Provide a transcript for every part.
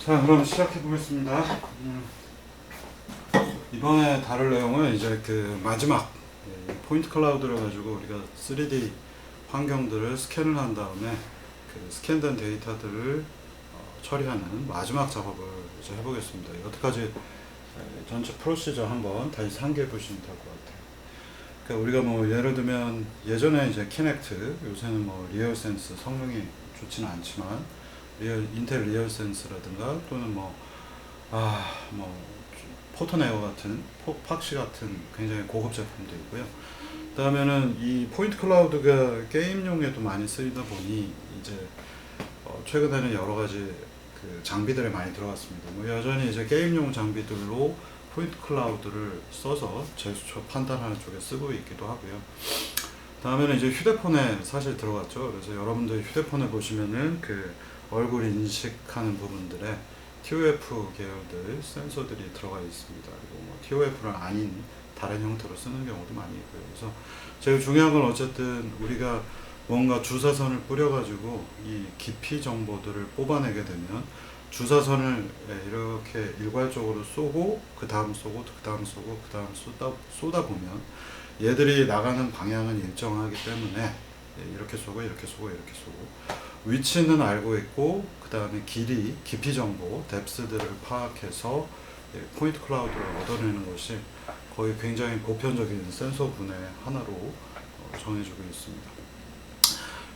자, 그럼 시작해 보겠습니다. 이번에 다룰 내용은 이제 그 마지막 포인트 클라우드를 가지고 우리가 3D 환경들을 스캔을 한 다음에 그 스캔된 데이터들을 처리하는 마지막 작업을 이제 해보겠습니다. 여태까지 전체 프로시저 한번 다시 상기해 보시면 될 것 같아요. 그러니까 우리가 뭐 예를 들면 예전에 이제 키넥트, 요새는 뭐 리얼센스 성능이 좋지는 않지만 인텔 리얼센스라든가 또는 포토네오 같은 팍시 같은 굉장히 고급 제품도 있고요. 그다음에는 이 포인트 클라우드가 게임용에도 많이 쓰이다 보니 이제 최근에는 여러 가지 그 장비들이 많이 들어갔습니다. 뭐 여전히 이제 게임용 장비들로 포인트 클라우드를 써서 제스처 판단하는 쪽에 쓰고 있기도 하고요. 다음에는 이제 휴대폰에 사실 들어갔죠. 그래서 여러분들 휴대폰에 보시면은 그 얼굴 인식하는 부분들에 TOF 계열들 센서들이 들어가 있습니다. 그리고 뭐 TOF를 아닌 다른 형태로 쓰는 경우도 많이 있고요. 그래서 제일 중요한 건 어쨌든 우리가 뭔가 주사선을 뿌려가지고 이 깊이 정보들을 뽑아내게 되면 주사선을 이렇게 일괄적으로 쏘고 그 다음 쏘고 그 다음 쏘고 그 다음 쏘다 보면 얘들이 나가는 방향은 일정하기 때문에 이렇게 쏘고 이렇게 쏘고 이렇게 쏘고 위치는 알고 있고 그 다음에 깊이 정보, 뎁스들을 파악해서 포인트 클라우드를 얻어내는 것이 거의 굉장히 보편적인 센서군의 하나로 정해지고 있습니다.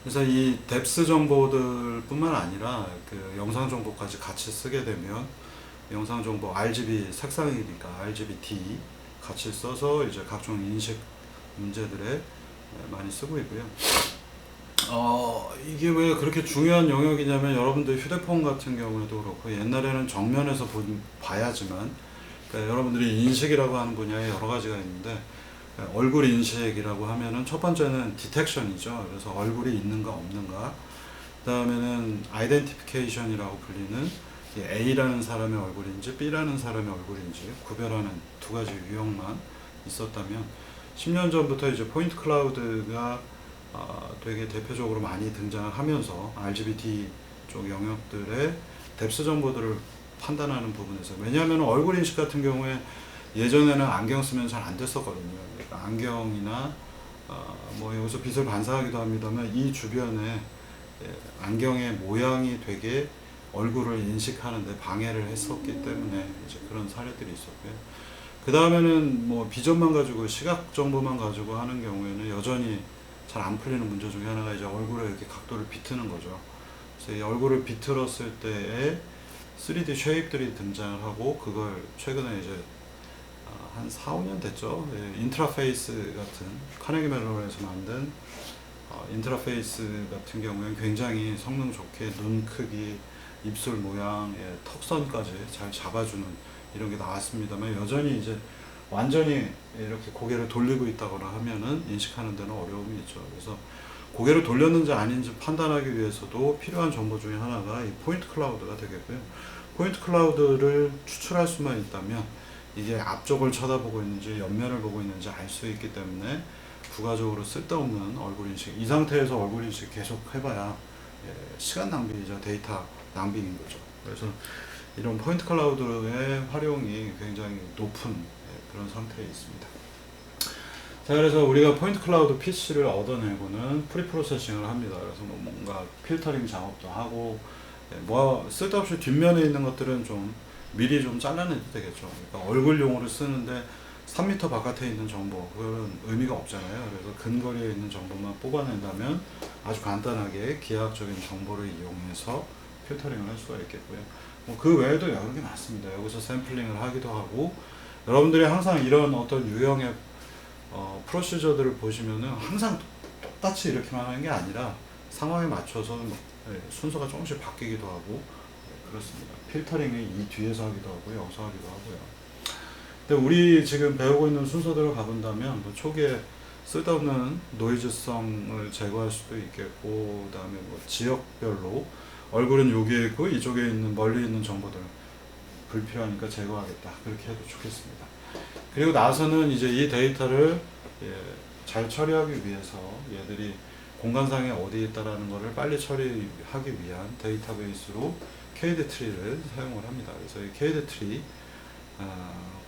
그래서 이 뎁스 정보들 뿐만 아니라 그 영상 정보까지 같이 쓰게 되면 영상 정보 RGB 색상이니까 RGB-D 같이 써서 이제 각종 인식 문제들에 많이 쓰고 있고요. 이게 왜 그렇게 중요한 영역이냐면 여러분들 휴대폰 같은 경우에도 그렇고 옛날에는 정면에서 봐야지만 그러니까 여러분들이 인식이라고 하는 분야에 여러 가지가 있는데 얼굴 인식이라고 하면은 첫 번째는 디텍션이죠. 그래서 얼굴이 있는가 없는가. 그 다음에는 아이덴티피케이션이라고 불리는 A라는 사람의 얼굴인지 B라는 사람의 얼굴인지 구별하는 두 가지 유형만 있었다면 10년 전부터 이제 포인트 클라우드가 되게 대표적으로 많이 등장하면서 RGB-D 쪽 영역들의 뎁스 정보들을 판단하는 부분에서 왜냐하면 얼굴 인식 같은 경우에 예전에는 안경 쓰면 잘 안 됐었거든요. 그러니까 안경이나 뭐 여기서 빛을 반사하기도 합니다만 이 주변에 안경의 모양이 되게 얼굴을 인식하는데 방해를 했었기 때문에 이제 그런 사례들이 있었고요. 그 다음에는 뭐 비전만 가지고 시각 정보만 가지고 하는 경우에는 여전히 잘 안 풀리는 문제 중에 하나가 이제 얼굴에 이렇게 각도를 비트는 거죠. 그래서 이 얼굴을 비틀었을 때에 3D 쉐입들이 등장하고 그걸 최근에 이제 한 4, 5년 됐죠. 인트라페이스 같은 카네기 멜론에서 만든 인트라페이스 같은 경우에는 굉장히 성능 좋게 눈 크기, 입술 모양, 턱선까지 잘 잡아주는 이런 게 나왔습니다만 여전히 이제 완전히 이렇게 고개를 돌리고 있다거나 하면은 인식하는 데는 어려움이 있죠. 그래서 고개를 돌렸는지 아닌지 판단하기 위해서도 필요한 정보 중에 하나가 이 포인트 클라우드가 되겠고요. 포인트 클라우드를 추출할 수만 있다면 이게 앞쪽을 쳐다보고 있는지 옆면을 보고 있는지 알 수 있기 때문에 부가적으로 쓸데없는 얼굴 인식, 이 상태에서 얼굴 인식 계속 해봐야 시간 낭비이자 데이터 낭비인 거죠. 그래서 이런 포인트 클라우드의 활용이 굉장히 높은 그런 상태에 있습니다. 자, 그래서 우리가 포인트 클라우드 PC를 얻어내고는 프리 프로세싱을 합니다. 그래서 뭐 뭔가 필터링 작업도 하고 뭐 쓸데없이 뒷면에 있는 것들은 좀 미리 좀 잘라내도 되겠죠. 그러니까 얼굴용으로 쓰는데 3m 바깥에 있는 정보 그런 의미가 없잖아요. 그래서 근거리에 있는 정보만 뽑아낸다면 아주 간단하게 기하학적인 정보를 이용해서 필터링을 할 수가 있겠고요. 뭐 그 외에도 여러 개 많습니다. 여기서 샘플링을 하기도 하고 여러분들이 항상 이런 어떤 유형의 프로시저들을 보시면은 항상 똑같이 이렇게만 하는 게 아니라 상황에 맞춰서 순서가 조금씩 바뀌기도 하고 그렇습니다. 필터링이 이 뒤에서 하기도 하고 여기서 하기도 하고요. 근데 우리 지금 배우고 있는 순서대로 가본다면 뭐 초기에 쓸데없는 노이즈성을 제거할 수도 있겠고 그 다음에 뭐 지역별로 얼굴은 여기에 있고 이쪽에 있는 멀리 있는 정보들 불필요하니까 제거하겠다 그렇게 해도 좋겠습니다. 그리고 나서는 이제 이 데이터를 잘 처리하기 위해서 얘들이 공간상에 어디 있다라는 것을 빨리 처리하기 위한 데이터베이스로 KD 트리를 사용을 합니다. 그래서 이 KD 트리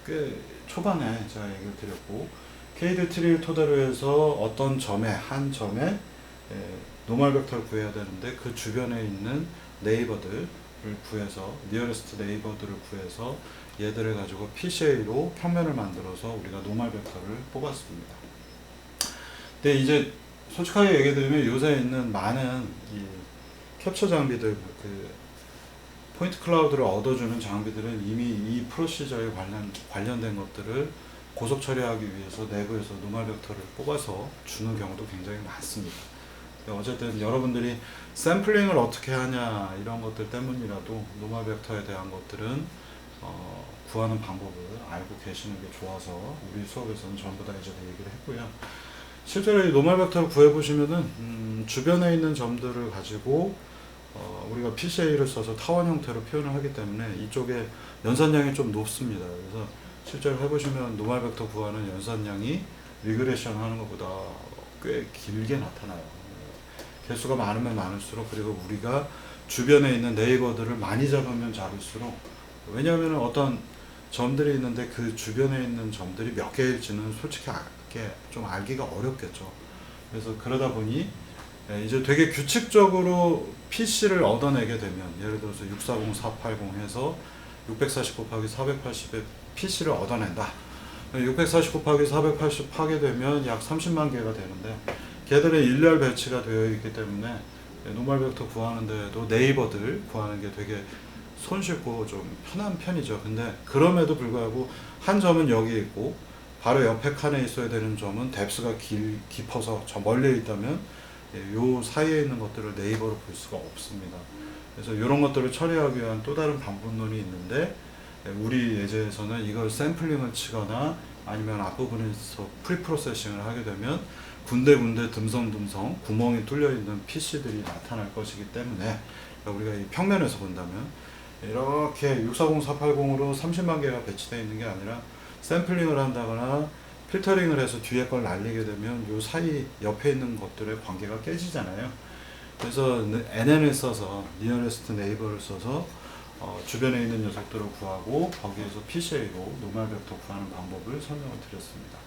꽤 초반에 제가 얘기를 드렸고, KD 트리를 토대로 해서 어떤 점에 한 점에 노멀 벡터를 구해야 되는데 그 주변에 있는 네이버들을 구해서 니어레스트 네이버들을 구해서 얘들을 가지고 PCA로 평면을 만들어서 우리가 노멀 벡터를 뽑았습니다. 근데 이제 솔직하게 얘기 드리면 요새 있는 많은 이 캡처 장비들, 그 포인트 클라우드를 얻어주는 장비들은 이미 이 프로시저에 관련된 것들을 고속 처리하기 위해서 내부에서 노멀 벡터를 뽑아서 주는 경우도 굉장히 많습니다. 어쨌든 여러분들이 샘플링을 어떻게 하냐 이런 것들 때문이라도 노멀 벡터에 대한 것들은 구하는 방법을 알고 계시는 게 좋아서 우리 수업에서는 전부 다 이제 얘기를 했고요. 실제로 이 노멀 벡터를 구해보시면은 주변에 있는 점들을 가지고 우리가 PCA를 써서 타원 형태로 표현을 하기 때문에 이쪽에 연산량이 좀 높습니다. 그래서 실제로 해보시면 노멀 벡터 구하는 연산량이 리그레션 하는 것보다 꽤 길게 나타나요. 개수가 많으면 많을수록, 그리고 우리가 주변에 있는 네이버들을 많이 잡으면 잡을수록, 왜냐하면 어떤 점들이 있는데 그 주변에 있는 점들이 몇 개일지는 솔직히 좀 알기가 어렵겠죠. 그래서 그러다 보니 이제 되게 규칙적으로 PC를 얻어내게 되면, 예를 들어서 640, 480 해서 640 곱하기 480의 PC를 얻어낸다. 640 곱하기 480 하게 되면 약 30만 개가 되는데, 걔들은 일렬 배치가 되어 있기 때문에 노멀 벡터 구하는 데도 네이버들 구하는 게 되게 손쉽고 좀 편한 편이죠. 근데 그럼에도 불구하고 한 점은 여기 있고 바로 옆에 칸에 있어야 되는 점은 뎁스가 깊어서 저 멀리 있다면 요 사이에 있는 것들을 네이버로 볼 수가 없습니다. 그래서 이런 것들을 처리하기 위한 또 다른 방법론이 있는데, 우리 예제에서는 이걸 샘플링을 치거나 아니면 앞부분에서 프리프로세싱을 하게 되면 군데군데 듬성듬성 구멍이 뚫려 있는 PC들이 나타날 것이기 때문에, 우리가 이 평면에서 본다면 이렇게 640, 480으로 30만 개가 배치되어 있는 게 아니라 샘플링을 한다거나 필터링을 해서 뒤에 걸 날리게 되면 요 사이 옆에 있는 것들의 관계가 깨지잖아요. 그래서 NN을 써서, 니어레스트 네이버를 써서 주변에 있는 녀석들을 구하고 거기에서 PCA로 노멀 벡터 구하는 방법을 설명을 드렸습니다.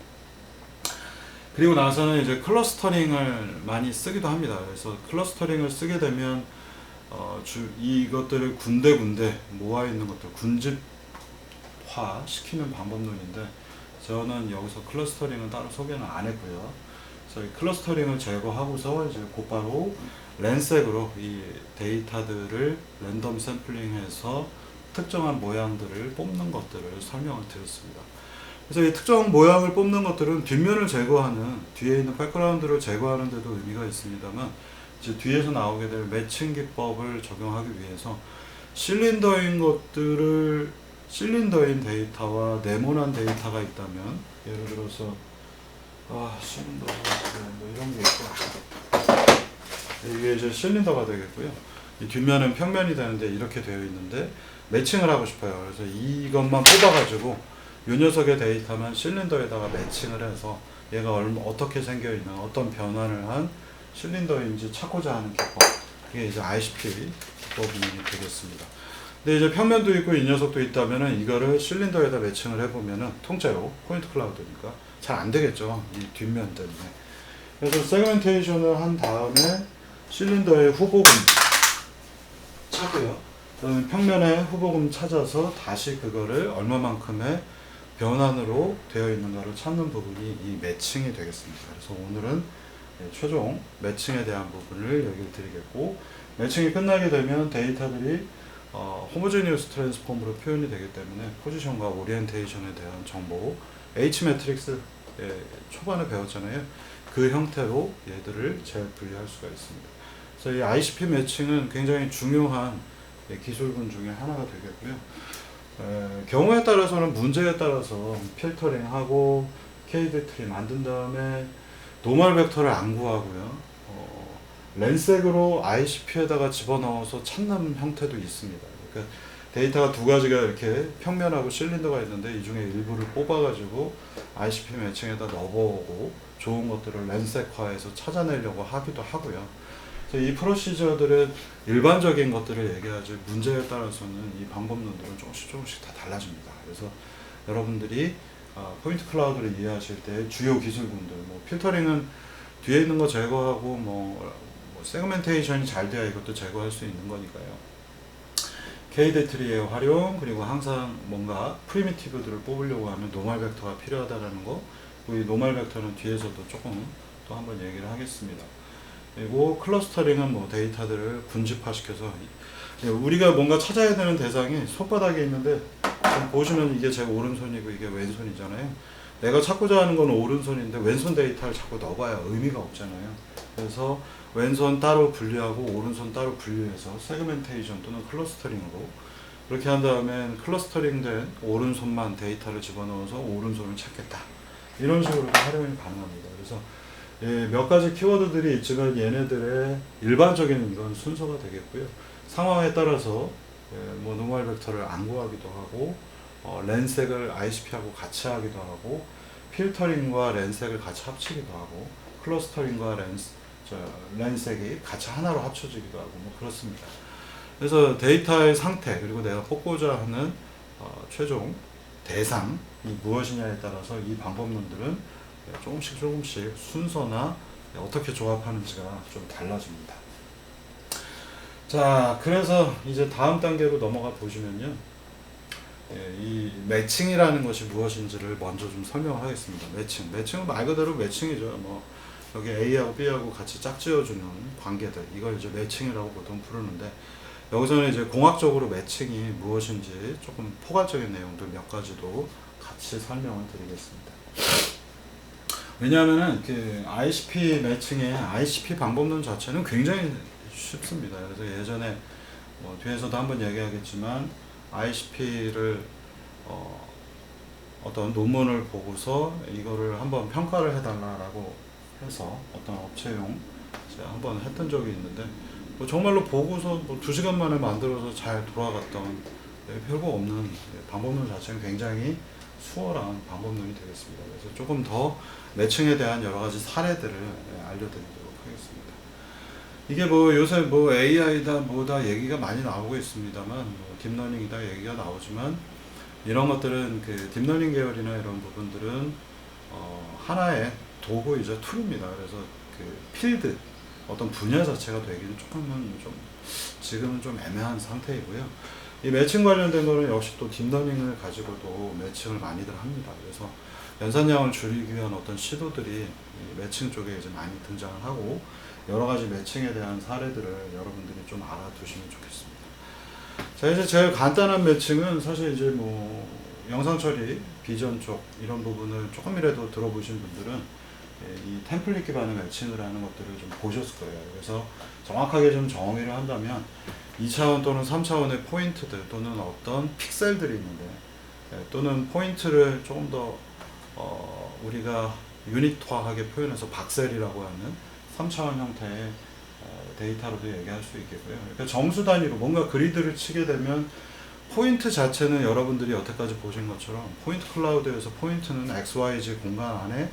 그리고 나서는 이제 클러스터링을 많이 쓰기도 합니다. 그래서 클러스터링을 쓰게 되면 이것들을 군데군데 모아 있는 것들 군집화 시키는 방법론인데, 저는 여기서 클러스터링은 따로 소개는 안 했고요. 그래서 이 클러스터링을 제거하고서 이제 곧바로 랜색으로 이 데이터들을 랜덤 샘플링해서 특정한 모양들을 뽑는 것들을 설명을 드렸습니다. 그래서 이 특정 모양을 뽑는 것들은 뒷면을 제거하는, 뒤에 있는 백그라운드를 제거하는 데도 의미가 있습니다만, 이제 뒤에서 나오게 될 매칭 기법을 적용하기 위해서 실린더인 데이터와 네모난 데이터가 있다면, 예를 들어서 실린더 뭐 이런 게 있고, 이게 이제 실린더가 되겠고요. 이 뒷면은 평면이 되는데 이렇게 되어 있는데 매칭을 하고 싶어요. 그래서 이것만 뽑아가지고 이 녀석의 데이터만 실린더에다가 매칭을 해서 얘가 어떻게 생겨 있는, 어떤 변환을 한 실린더인지 찾고자 하는 기법, 그게 이제 ICP 기법이 되겠습니다. 근데 이제 평면도 있고 이 녀석도 있다면은 이거를 실린더에다 매칭을 해보면은 통째로 포인트 클라우드니까 잘 안 되겠죠, 이 뒷면 때문에. 그래서 세그멘테이션을 한 다음에 실린더의 후보금 찾고요. 그다음에 평면의 후보금 찾아서 다시 그거를 얼마만큼의 변환으로 되어 있는가를 찾는 부분이 이 매칭이 되겠습니다. 그래서 오늘은 최종 매칭에 대한 부분을 얘기를 드리겠고, 매칭이 끝나게 되면 데이터들이 호모제니어스 트랜스폼으로 표현이 되기 때문에 포지션과 오리엔테이션에 대한 정보, H 매트릭스 초반에 배웠잖아요. 그 형태로 얘들을 재분리할 수가 있습니다. 그래서 이 ICP 매칭은 굉장히 중요한 기술군 중에 하나가 되겠고요. 경우에 따라서는 문제에 따라서 필터링하고 KD 트리 만든 다음에 노멀 벡터를 안 구하고요. 랜색으로 ICP에다가 집어넣어서 찾는 형태도 있습니다. 그러니까 데이터가 두 가지가 이렇게 평면하고 실린더가 있는데 이 중에 일부를 뽑아가지고 ICP 매칭에다 넣어보고 좋은 것들을 렌색화해서 찾아내려고 하기도 하고요. 그래서 이 프로시저들은 일반적인 것들을 얘기하지 문제에 따라서는 이 방법론들은 조금씩 다 달라집니다. 그래서 여러분들이 포인트 클라우드를 이해하실 때 주요 기술군들, 뭐 필터링은 뒤에 있는 거 제거하고 뭐 세그멘테이션이 잘 돼야 이것도 제거할 수 있는 거니까요. KD 트리의 활용, 그리고 항상 뭔가 프리미티브들을 뽑으려고 하면 노멀 벡터가 필요하다는 거, 이 노멀 벡터는 뒤에서도 조금 또 한번 얘기를 하겠습니다. 그리고 클러스터링은 뭐 데이터들을 군집화시켜서 우리가 뭔가 찾아야 되는 대상이 손바닥에 있는데 지금 보시면 이게 제 오른손이고 이게 왼손이잖아요. 내가 찾고자 하는 건 오른손인데 왼손 데이터를 자꾸 넣어봐야 의미가 없잖아요. 그래서 왼손 따로 분리하고 오른손 따로 분리해서 세그멘테이션 또는 클러스터링으로 그렇게 한 다음에 클러스터링된 오른손만 데이터를 집어넣어서 오른손을 찾겠다. 이런 식으로 활용이 가능합니다. 그래서 몇 가지 키워드들이 있지만 얘네들의 일반적인 이건 순서가 되겠고요. 상황에 따라서 뭐 노멀 벡터를 안 구하기도 하고 렌색을 ICP하고 같이 하기도 하고 필터링과 렌색을 같이 합치기도 하고 클러스터링과 렌색이 같이 하나로 합쳐지기도 하고 뭐 그렇습니다. 그래서 데이터의 상태 그리고 내가 뽑고자 하는 최종 대상이 무엇이냐에 따라서 이 방법론들은 조금씩 순서나 어떻게 조합하는지가 좀 달라집니다. 자, 그래서 이제 다음 단계로 넘어가 보시면요. 이 매칭이라는 것이 무엇인지를 먼저 좀 설명하겠습니다. 매칭은 말 그대로 매칭이죠. 뭐 여기 A하고 B하고 같이 짝지어주는 관계들, 이걸 이제 매칭이라고 보통 부르는데, 여기서는 이제 공학적으로 매칭이 무엇인지 조금 포괄적인 내용들 몇 가지도 같이 설명을 드리겠습니다. 왜냐하면은 그 ICP 매칭의 ICP 방법론 자체는 굉장히 쉽습니다. 그래서 예전에 뭐 뒤에서도 한번 얘기하겠지만 ICP를 어떤 논문을 보고서 이거를 한번 평가를 해달라고 해서 어떤 업체용 제가 한번 했던 적이 있는데 뭐 정말로 보고서 뭐 2시간 만에 만들어서 잘 돌아갔던 별거 없는 방법론 자체는 굉장히 수월한 방법론이 되겠습니다. 그래서 조금 더 매칭에 대한 여러 가지 사례들을 알려드리도록 하겠습니다. 이게 뭐 요새 뭐 AI다 뭐다 얘기가 많이 나오고 있습니다만 뭐 딥러닝이다 얘기가 나오지만 이런 것들은 그 딥러닝 계열이나 이런 부분들은 하나의 도구이자 툴입니다. 그래서 그 필드 어떤 분야 자체가 되기는 조금은 좀 지금은 좀 애매한 상태이고요. 이 매칭 관련된 거는 역시 또 딥러닝을 가지고도 매칭을 많이들 합니다. 그래서 연산량을 줄이기 위한 어떤 시도들이 이 매칭 쪽에 이제 많이 등장을 하고 여러 가지 매칭에 대한 사례들을 여러분들이 좀 알아두시면 좋겠습니다. 자, 이제 제일 간단한 매칭은 사실 이제 뭐 영상 처리, 비전 쪽 이런 부분을 조금이라도 들어보신 분들은 이 템플릿 기반의 매칭을 하는 것들을 좀 보셨을 거예요. 그래서 정확하게 좀 정의를 한다면 2차원 또는 3차원의 포인트들 또는 어떤 픽셀들이 있는데 또는 포인트를 조금 더 우리가 유닛화하게 표현해서 박셀이라고 하는 3차원 형태의 데이터로도 얘기할 수 있겠고요. 그러니까 정수 단위로 뭔가 그리드를 치게 되면 포인트 자체는 여러분들이 여태까지 보신 것처럼 포인트 클라우드에서 포인트는 XYZ 공간 안에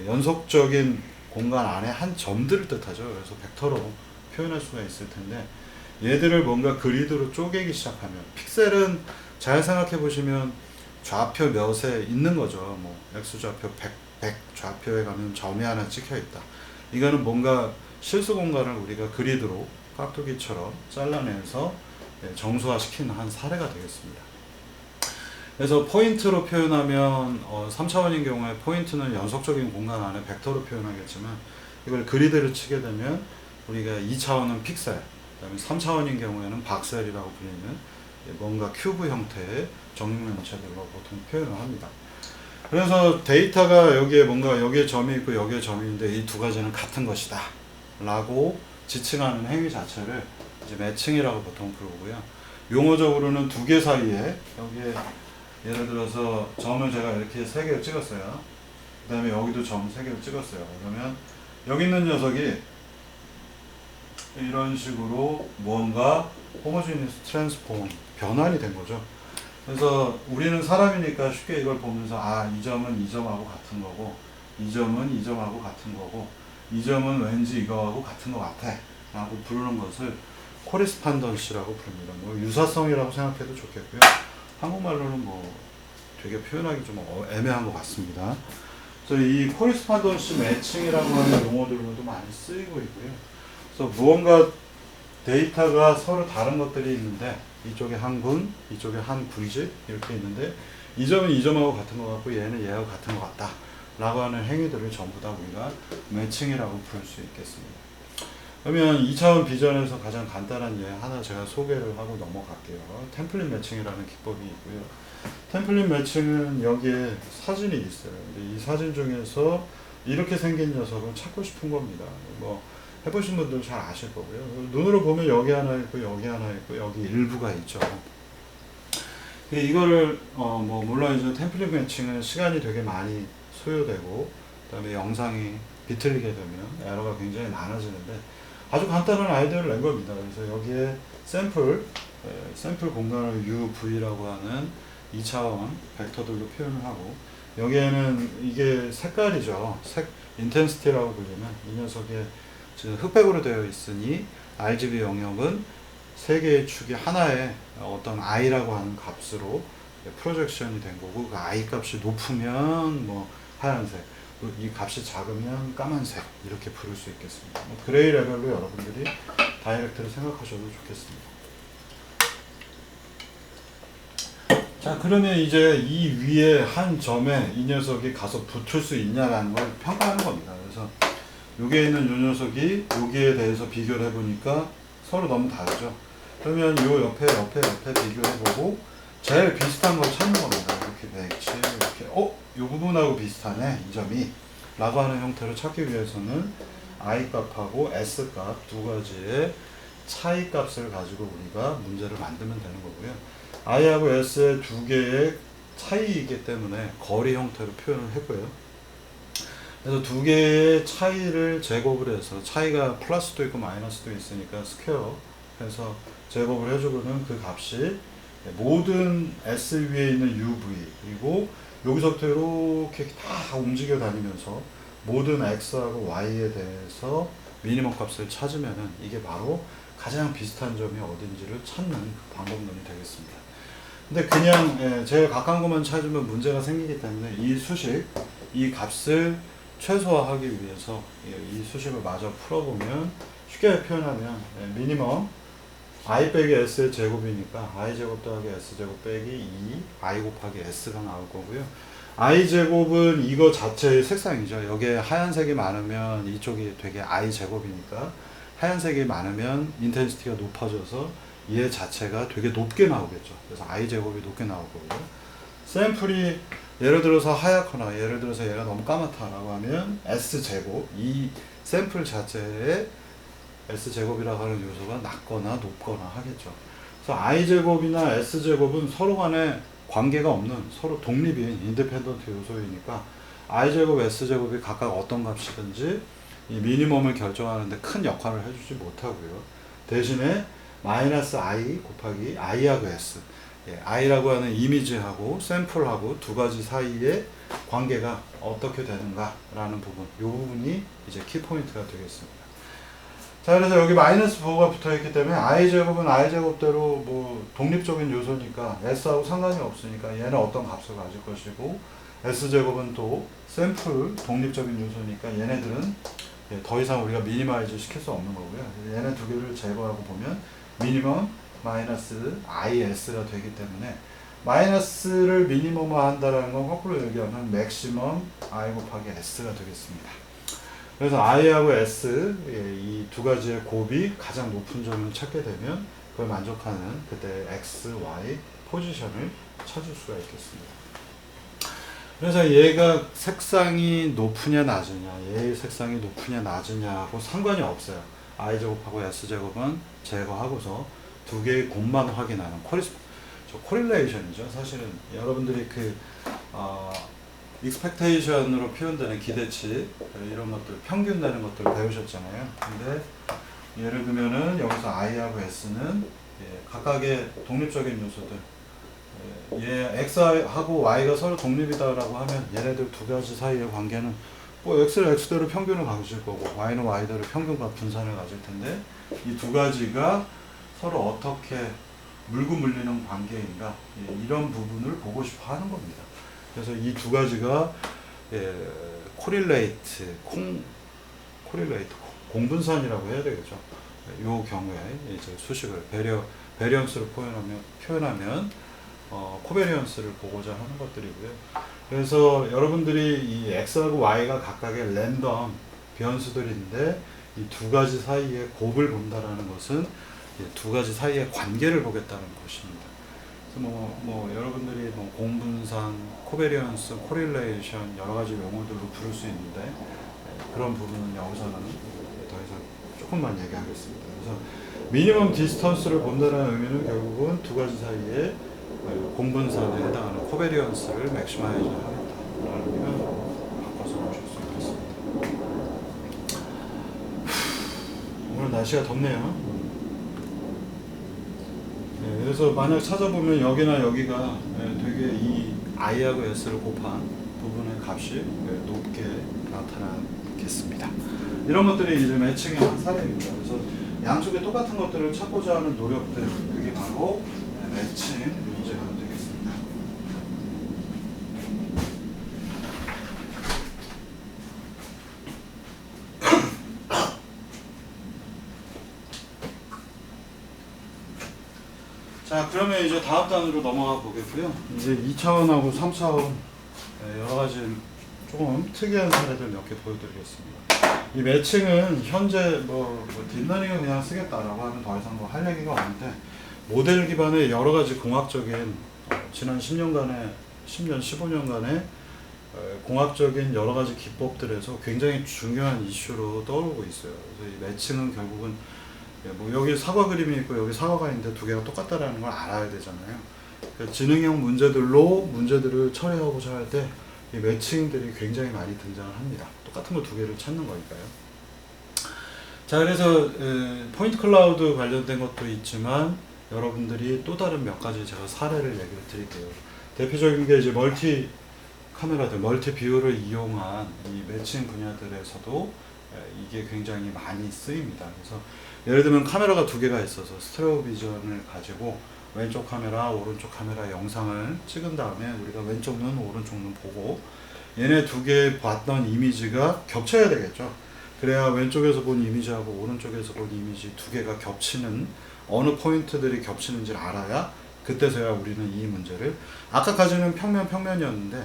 연속적인 공간 안에 한 점들을 뜻하죠. 그래서 벡터로 표현할 수가 있을 텐데 얘들을 뭔가 그리드로 쪼개기 시작하면 픽셀은 잘 생각해 보시면 좌표 몇에 있는 거죠. 뭐 X좌표 100 좌표에 가면 점이 하나 찍혀 있다. 이거는 뭔가 실수 공간을 우리가 그리드로 깍두기처럼 잘라내서 정수화시킨 한 사례가 되겠습니다. 그래서 포인트로 표현하면 3차원인 경우에 포인트는 연속적인 공간 안에 벡터로 표현하겠지만 이걸 그리드를 치게 되면 우리가 2차원은 픽셀, 그다음에 3차원인 경우에는 박셀이라고 불리는 뭔가 큐브 형태의 정육면체들로 보통 표현을 합니다. 그래서 데이터가 여기에 뭔가 여기에 점이 있고 여기에 점이 있는데 이 두 가지는 같은 것이다 라고 지칭하는 행위 자체를 이제 매칭이라고 보통 부르고요. 용어적으로는 두 개 사이에 여기에 예를 들어서 점을 제가 이렇게 3개를 찍었어요. 그 다음에 여기도 점 3개를 찍었어요. 그러면 여기 있는 녀석이 이런 식으로 뭔가 호모지니스 트랜스폼 변환이 된 거죠. 그래서 우리는 사람이니까 쉽게 이걸 보면서 이 점은 이 점하고 같은 거고 이 점은 이 점하고 같은 거고 이 점은 왠지 이거하고 같은 것 같아 라고 부르는 것을 코리스판던시라고 부릅니다. 뭐 유사성이라고 생각해도 좋겠고요. 한국말로는 뭐 되게 표현하기 좀 애매한 것 같습니다. 그래서 이 코리스판던시 매칭이라고 하는 용어들로도 많이 쓰이고 있고요. 그래서 무언가 데이터가 서로 다른 것들이 있는데 이쪽에 한 군, 이쪽에 한 군집 이렇게 있는데 이 점은 이 점하고 같은 것 같고 얘는 얘하고 같은 것 같다 라고 하는 행위들을 전부 다 우리가 매칭이라고 부를 수 있겠습니다. 그러면 2차원 비전에서 가장 간단한 예 하나 제가 소개를 하고 넘어갈게요. 템플릿 매칭이라는 기법이 있고요. 템플릿 매칭은 여기에 사진이 있어요. 근데 이 사진 중에서 이렇게 생긴 녀석을 찾고 싶은 겁니다. 뭐 해보신 분들 잘 아실 거고요. 눈으로 보면 여기 하나 있고 여기 하나 있고 여기 일부가 있죠. 이거를 뭐 물론 이제 템플릿 매칭은 시간이 되게 많이 소요되고 그다음에 영상이 비틀리게 되면 에러가 굉장히 많아지는데 아주 간단한 아이디어를 낸 겁니다. 그래서 여기에 샘플 공간을 UV라고 하는 2차원 벡터들로 표현을 하고 여기에는 이게 색깔이죠. 인텐시티라고 불리면 이 녀석의 지금 흑백으로 되어 있으니 RGB 영역은 세 개의 축이 하나의 어떤 i라고 하는 값으로 프로젝션이 된 거고 그 i 값이 높으면 뭐 하얀색, 이 값이 작으면 까만색 이렇게 부를 수 있겠습니다. 그레이 레벨로 여러분들이 다이렉트를 생각하셔도 좋겠습니다. 자, 그러면 이제 이 위에 한 점에 이 녀석이 가서 붙을 수 있냐라는 걸 평가하는 겁니다. 그래서 여기에 있는 이 녀석이 여기에 대해서 비교를 해보니까 서로 너무 다르죠. 그러면 요 옆에 비교해보고 제일 비슷한 걸 찾는 겁니다. 이렇게 매치, 이렇게 요 부분하고 비슷하네 이 점이 라고 하는 형태로 찾기 위해서는 I 값하고 S 값 두 가지의 차이 값을 가지고 우리가 문제를 만들면 되는 거고요. I하고 S의 두 개의 차이이기 때문에 거리 형태로 표현을 했고요. 그래서 두 개의 차이를 제곱을 해서 차이가 플러스도 있고 마이너스도 있으니까 스퀘어 해서 제곱을 해주고는 그 값이 모든 S 위에 있는 UV 그리고 여기서부터 이렇게 다 움직여 다니면서 모든 X하고 Y에 대해서 미니멈 값을 찾으면은 이게 바로 가장 비슷한 점이 어딘지를 찾는 그 방법론이 되겠습니다. 근데 그냥 제일 가까운 것만 찾으면 문제가 생기기 때문에 이 수식, 이 값을 최소화하기 위해서 이 수식을 마저 풀어보면 쉽게 표현하면 미니멈 i 빼기 s의 제곱이니까 i 제곱 더하기 s 제곱 빼기 2 i 곱하기 s가 나올 거고요. i 제곱은 이거 자체의 색상이죠. 여기에 하얀색이 많으면 이쪽이 되게 i 제곱이니까 하얀색이 많으면 인텐시티가 높아져서 얘 자체가 되게 높게 나오겠죠. 그래서 i 제곱이 높게 나올 거고요. 샘플이 예를 들어서 하얗거나 예를 들어서 얘가 너무 까맣다라고 하면 s 제곱 이 샘플 자체에 S제곱이라고 하는 요소가 낮거나 높거나 하겠죠. 그래서 I제곱이나 S제곱은 서로 간에 관계가 없는 서로 독립인 인디펜던트 요소이니까 I제곱, S제곱이 각각 어떤 값이든지 이 미니멈을 결정하는데 큰 역할을 해주지 못하고요. 대신에 마이너스 I 곱하기 I하고 S I라고 하는 이미지하고 샘플하고 두 가지 사이의 관계가 어떻게 되는가 라는 부분 이 부분이 이제 키포인트가 되겠습니다. 자, 그래서 여기 마이너스 부호가 붙어 있기 때문에 i제곱은 i제곱대로 뭐 독립적인 요소니까 s하고 상관이 없으니까 얘는 어떤 값을 가질 것이고 s제곱은 또 샘플 독립적인 요소니까 얘네들은 더 이상 우리가 미니마이즈 시킬 수 없는 거고요. 얘네 두 개를 제거하고 보면 미니멈 마이너스 is가 되기 때문에 마이너스를 미니멈화 한다는 건 거꾸로 얘기하면 맥시멈 i 곱하기 s가 되겠습니다. 그래서 i하고 s 이 두 가지의 곱이 가장 높은 점을 찾게 되면 그걸 만족하는 그때 x, y 포지션을 찾을 수가 있겠습니다. 그래서 얘가 색상이 높으냐 낮으냐 얘의 색상이 높으냐 낮으냐하고 상관이 없어요. i제곱하고 s제곱은 제거하고서 두 개의 곱만 확인하는 코릴레이션이죠. 사실은 여러분들이 익스펙테이션으로 표현되는 기대치 이런 것들 평균 되는 것들을 배우셨잖아요. 근데 예를 들면은 여기서 i하고 s는 각각의 독립적인 요소들 x하고 y가 서로 독립이다라고 하면 얘네들 두 가지 사이의 관계는 뭐 x를 x대로 평균을 가질 거고 y는 y대로 평균과 분산을 가질 텐데 이 두 가지가 서로 어떻게 물고 물리는 관계인가 이런 부분을 보고 싶어 하는 겁니다. 그래서 이 두 가지가 코릴레이트 공분산이라고 해야 되겠죠. 요 경우에 이제 수식을 베리언스로 표현하면 코베리언스를 보고자 하는 것들이고요. 그래서 여러분들이 이 x하고 y가 각각의 랜덤 변수들인데 이 두 가지 사이의 곱을 본다라는 것은 이 두 가지 사이의 관계를 보겠다는 것입니다. 그래서 여러분들이 공분산, 코베리언스, 코릴레이션 여러 가지 용어들로 부를 수 있는데 그런 부분은 여기서는 더 이상 조금만 얘기하겠습니다. 그래서 미니멈 디스턴스를 본다는 의미는 결국은 두 가지 사이의 공분산에 해당하는 코베리언스를 맥시마이즈 하겠다라는 의미로 바꿔서 보실 수 있겠습니다. 오늘 날씨가 덥네요. 그래서 만약 찾아보면 여기나 여기가 되게 이 i하고 s를 곱한 부분의 값이 높게 나타나겠습니다. 이런 것들이 이제 매칭의 한 사례입니다. 그래서 양쪽에 똑같은 것들을 찾고자 하는 노력들, 그게 바로 매칭 문제가 되겠습니다. 자, 그러면 이제 다음 단으로 넘어가 보겠고요. 이제 2차원하고 3차원 여러 가지 조금 특이한 사례들 몇 개 보여드리겠습니다. 이 매칭은 현재 딥러닝을 그냥 쓰겠다라고 하면 더 이상 할 얘기가 없는데 모델 기반의 여러 가지 공학적인 지난 10년, 15년간의 공학적인 여러 가지 기법들에서 굉장히 중요한 이슈로 떠오르고 있어요. 그래서 이 매칭은 결국은 여기 사과 그림이 있고 여기 사과가 있는데 두 개가 똑같다라는 걸 알아야 되잖아요. 그러니까 지능형 문제들을 처리하고자 할 때 이 매칭들이 굉장히 많이 등장을 합니다. 똑같은 거 두 개를 찾는 거니까요. 자, 그래서 포인트 클라우드 관련된 것도 있지만 여러분들이 또 다른 몇 가지 제가 사례를 얘기를 드릴게요. 대표적인 게 이제 멀티 카메라들, 멀티 뷰를 이용한 이 매칭 분야들에서도 이게 굉장히 많이 쓰입니다. 그래서 예를 들면 카메라가 두 개가 있어서 스테레오 비전을 가지고 왼쪽 카메라, 오른쪽 카메라 영상을 찍은 다음에 우리가 왼쪽 눈, 오른쪽 눈 보고 얘네 두 개 봤던 이미지가 겹쳐야 되겠죠. 그래야 왼쪽에서 본 이미지하고 오른쪽에서 본 이미지 두 개가 겹치는 어느 포인트들이 겹치는지를 알아야 그때서야 우리는 이 문제를 아까까지는 평면이었는데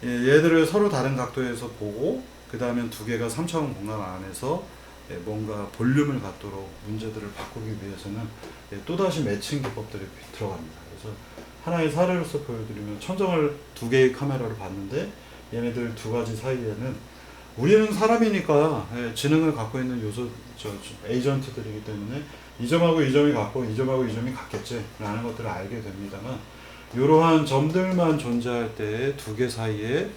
얘들을 서로 다른 각도에서 보고 그 다음에 두 개가 3차원 공간 안에서 뭔가 볼륨을 갖도록 문제들을 바꾸기 위해서는 또다시 매칭 기법들이 들어갑니다. 그래서 하나의 사례로서 보여드리면 천정을 두 개의 카메라를 봤는데 얘네들 두 가지 사이에는 우리는 사람이니까 지능을 갖고 있는 에이전트들이기 때문에 이 점하고 이 점이 같고 이 점하고 이 점이 같겠지 라는 것들을 알게 됩니다만 이러한 점들만 존재할 때 두 개 사이에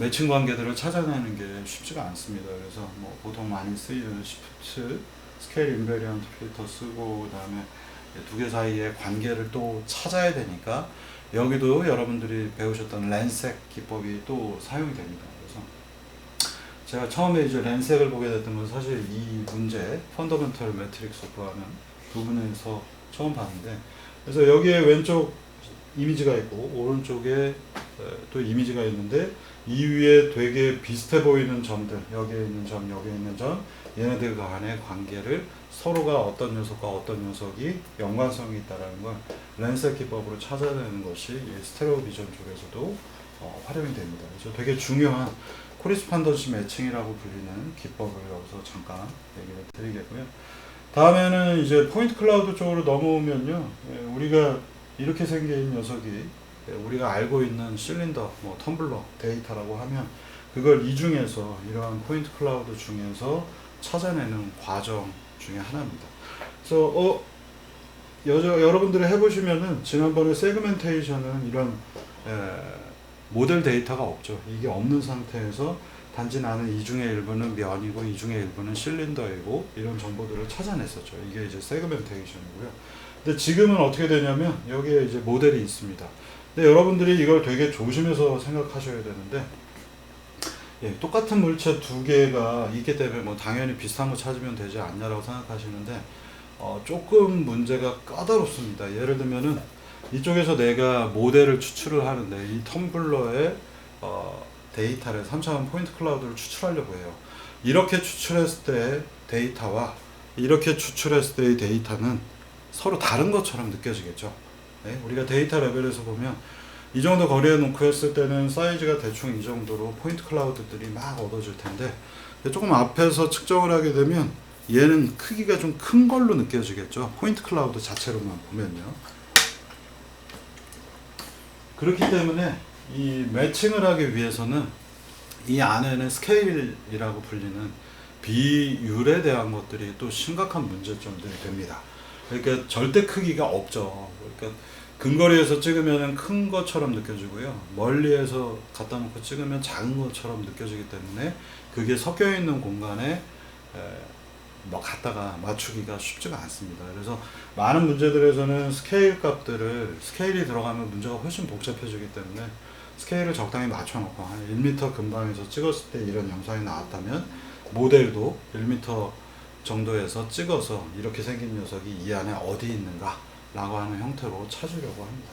매칭 관계들을 찾아내는 게 쉽지가 않습니다. 그래서 보통 많이 쓰이는 시프트, 스케일 인베리언트 필터 쓰고 그다음에 두 개 사이의 관계를 또 찾아야 되니까 여기도 여러분들이 배우셨던 렌색 기법이 또 사용이 됩니다. 그래서 제가 처음에 이제 렌색을 보게 됐던 건 사실 이 문제 펀더멘털 매트릭스 구하는 부분에서 처음 봤는데 그래서 여기에 왼쪽 이미지가 있고 오른쪽에 또 이미지가 있는데 이 위에 되게 비슷해 보이는 점들 여기에 있는 점 여기에 있는 점 얘네들 간의 관계를 서로가 어떤 녀석과 어떤 녀석이 연관성이 있다는 걸 렌색 기법으로 찾아내는 것이 이 스테레오 비전 쪽에서도 활용이 됩니다. 그래서 되게 중요한 코리스판던시 매칭이라고 불리는 기법을 여기서 잠깐 얘기를 드리겠고요. 다음에는 이제 포인트 클라우드 쪽으로 넘어오면요. 우리가 이렇게 생긴 녀석이 우리가 알고 있는 실린더, 텀블러 데이터라고 하면 그걸 이 중에서 이러한 포인트 클라우드 중에서 찾아내는 과정 중에 하나입니다. 그래서 여러분들이 해보시면은 지난번에 세그멘테이션은 이런 모델 데이터가 없죠. 이게 없는 상태에서 단지 나는 이 중에 일부는 면이고 이 중에 일부는 실린더이고 이런 정보들을 찾아냈었죠. 이게 이제 세그멘테이션이고요. 근데 지금은 어떻게 되냐면 여기에 이제 모델이 있습니다. 근데 여러분들이 이걸 되게 조심해서 생각하셔야 되는데 예, 똑같은 물체 두 개가 있기 때문에 뭐 당연히 비슷한 거 찾으면 되지 않냐라고 생각하시는데 조금 문제가 까다롭습니다. 예를 들면은 이쪽에서 내가 모델을 추출을 하는데 이 텀블러의 데이터를 3차원 포인트 클라우드를 추출하려고 해요. 이렇게 추출했을 때 데이터와 이렇게 추출했을 때의 데이터는 서로 다른 것처럼 느껴지겠죠. 네? 우리가 데이터 레벨에서 보면 이 정도 거리에 놓고 했을 때는 사이즈가 대충 이 정도로 포인트 클라우드들이 막 얻어질 텐데 조금 앞에서 측정을 하게 되면 얘는 크기가 좀 큰 걸로 느껴지겠죠. 포인트 클라우드 자체로만 보면요. 그렇기 때문에 이 매칭을 하기 위해서는 이 안에는 스케일이라고 불리는 비율에 대한 것들이 또 심각한 문제점들이 됩니다. 그러니까 절대 크기가 없죠. 그러니까 근거리에서 찍으면 큰 것처럼 느껴지고요. 멀리에서 갖다 놓고 찍으면 작은 것처럼 느껴지기 때문에 그게 섞여 있는 공간에 뭐 갖다가 맞추기가 쉽지가 않습니다. 그래서 많은 문제들에서는 스케일이 들어가면 문제가 훨씬 복잡해지기 때문에 스케일을 적당히 맞춰놓고 한 1m 근방에서 찍었을 때 이런 영상이 나왔다면 모델도 1m 정도에서 찍어서 이렇게 생긴 녀석이 이 안에 어디 있는가 라고 하는 형태로 찾으려고 합니다.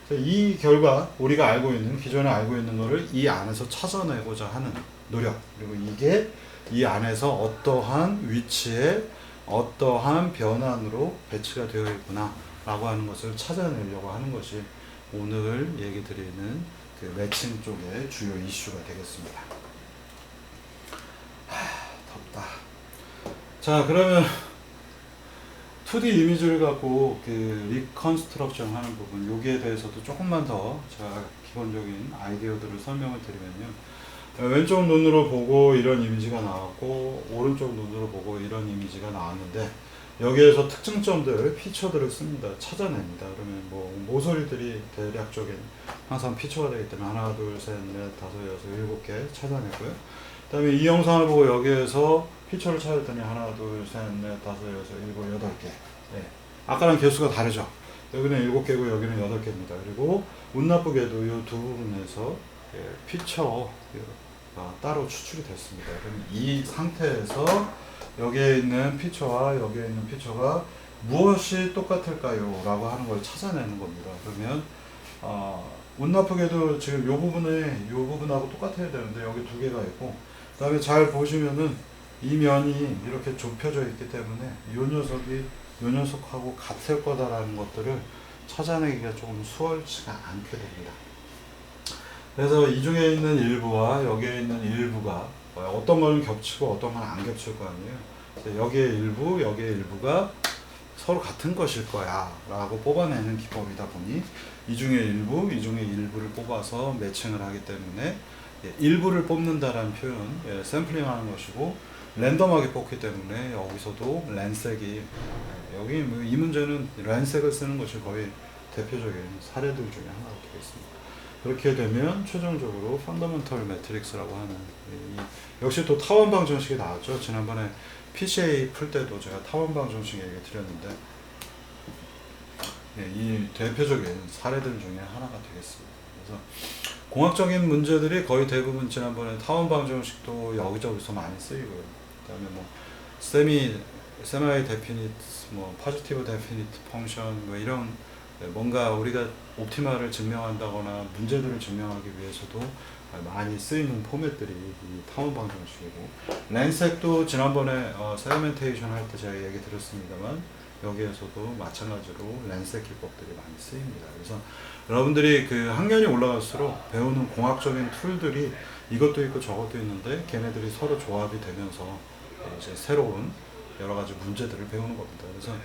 그래서 이 결과 우리가 기존에 알고 있는 거를 이 안에서 찾아내고자 하는 노력, 그리고 이게 이 안에서 어떠한 위치에 어떠한 변환으로 배치가 되어 있구나 라고 하는 것을 찾아내려고 하는 것이 오늘 얘기 드리는 그 매칭 쪽의 주요 이슈가 되겠습니다. 덥다. 자, 그러면 2D 이미지를 갖고 그 리컨스트럭션 하는 부분, 여기에 대해서도 조금만 더 제가 기본적인 아이디어들을 설명을 드리면요. 왼쪽 눈으로 보고 이런 이미지가 나왔고 오른쪽 눈으로 보고 이런 이미지가 나왔는데 여기에서 특징점들, 피처들을 씁니다. 찾아냅니다. 그러면 뭐 모서리들이 대략적인 항상 피처가 되기 때문에 하나, 둘, 셋, 넷, 다섯, 여섯, 일곱 개 찾아냈고요. 그 다음에 이 영상을 보고 여기에서 피처를 찾았더니 하나, 둘, 셋, 넷, 다섯, 여섯, 일곱, 여덟 개. 네. 아까랑 개수가 다르죠. 여기는 7개고 여기는 8개입니다. 그리고 운 나쁘게도 이 두 부분에서 피처가 따로 추출이 됐습니다. 그럼 이 상태에서 여기에 있는 피처와 여기에 있는 피처가 무엇이 똑같을까요? 라고 하는 걸 찾아내는 겁니다. 그러면 운 나쁘게도 지금 요 부분하고 똑같아야 되는데 여기 두 개가 있고 그 다음에 잘 보시면은 이 면이 이렇게 좁혀져 있기 때문에 요 녀석하고 같을 거다라는 것들을 찾아내기가 조금 수월치가 않게 됩니다. 그래서 이 중에 있는 일부와 여기에 있는 일부가 어떤 거는 겹치고 어떤 건 안 겹칠 거 아니에요. 그래서 여기에 일부가 서로 같은 것일 거야 라고 뽑아내는 기법이다 보니 이 중에 일부를 뽑아서 매칭을 하기 때문에 일부를 뽑는다라는 표현, 샘플링하는 것이고 랜덤하게 뽑기 때문에 여기서도 랜색이 여기 이 문제는 랜색을 쓰는 것이 거의 대표적인 사례들 중에 하나가 되겠습니다. 그렇게 되면 최종적으로 펀더멘털 매트릭스라고 하는 역시 또 타원방 정식이 나왔죠. 지난번에 PCA 풀 때도 제가 타원방 정식 얘기 드렸는데 이 대표적인 사례들 중에 하나가 되겠습니다. 그래서 공학적인 문제들이 거의 대부분 지난번에 타원방 정식도 여기저기서 많이 쓰이고요. 그다음에 뭐 세마이 데피니트, 뭐 포지티브 데피니트 펑션 뭐 이런 뭔가 우리가 옵티마를 증명한다거나 문제들을 증명하기 위해서도 많이 쓰이는 포맷들이 이 타원 방정식이고 랜색도 지난번에 세그멘테이션 할 때 제가 얘기 드렸습니다만 여기에서도 마찬가지로 랜색 기법들이 많이 쓰입니다. 그래서 여러분들이 그 학년이 올라갈수록 배우는 공학적인 툴들이 이것도 있고 저것도 있는데 걔네들이 서로 조합이 되면서 이제 새로운 여러 가지 문제들을 배우는 겁니다. 그래서